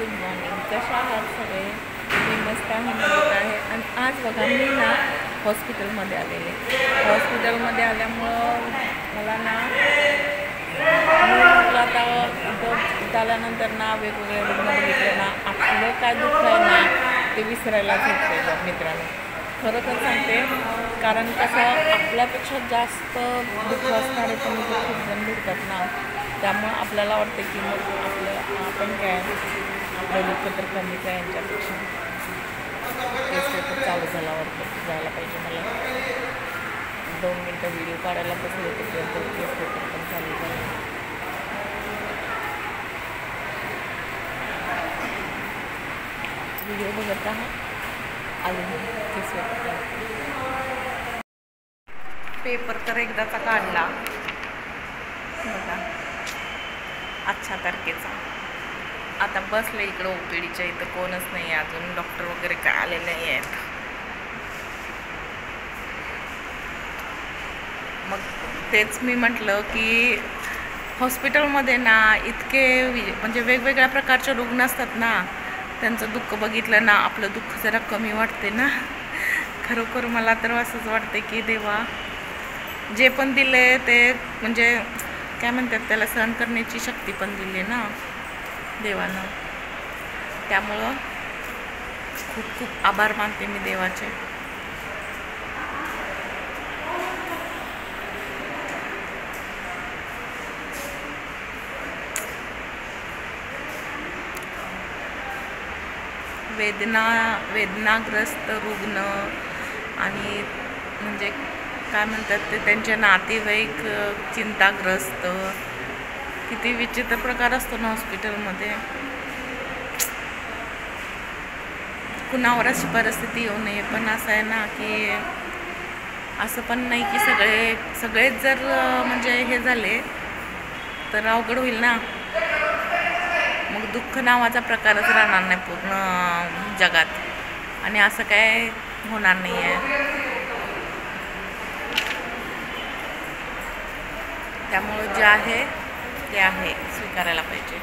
Good morning. कशा आहात सगळे? मी मस्त आहे, मजेत आहे. आणि आज बघा मी ना हॉस्पिटलमध्ये आलेले. हॉस्पिटलमध्ये आल्यामुळं मला ना आता इथं आल्यानंतर ना वेगवेगळे रुग्ण बघितले ना आपलं काय दुःख आहे ना ते विसरायलाच होतं मित्रांनो. खरं तर सांगते, कारण कसं आपल्यापेक्षा जास्त दुःख असणारे पण इथे खूप जण भेटतात ना, त्यामुळं आपल्याला वाटतं की मग आपण काय आपलं दुःख तर कमीच आहे यांच्यापेक्षा. केस पेपर चालू झाला वाटतं, जायला पाहिजे मला. 2 मिनटं व्हिडिओ काढायला बसले तोपर्यंत केस पेपर पण चालू झाला. व्हिडिओ बघत राहा. आले केस पेपर तर एकदाचा काढला बघा, 8 तारखेचा. आता बसले इकडं ओपीडीच्या इथं, कोणच नाही अजून, डॉक्टर वगैरे काय आले नाही आहेत. मग तेच मी म्हटलं की हॉस्पिटलमध्ये ना इतके म्हणजे वेगवेगळ्या प्रकारचे रुग्ण असतात ना, त्यांचं दुःख बघितलं ना आपलं दुःख जरा कमी वाटते ना. खरोखर मला तर असंच वाटते की देवा जे पण दिले ते म्हणजे काय म्हणतात त्याला, सहन करण्याची शक्ती पण दिली ना देवानं. त्यामुळं खूप खूप आभार मानते मी देवाचे. वेदनाग्रस्त रुग्ण आणि म्हणजे काय म्हणतात ते त्यांचे नातेवाईक चिंताग्रस्त, किती विचित्र प्रकार असतो ना हॉस्पिटलमध्ये. कुणावर अशी परिस्थिती येऊ नये, पण असं आहे ना की असं पण नाही की सगळेच जर म्हणजे हे झाले तर अवघड होईल ना. मग दुःख नावाचा प्रकारच राहणार नाही पूर्ण जगात, आणि असं काय होणार नाही आहे. त्यामुळं जे आहे ते आहे, स्वीकारायला पाहिजे.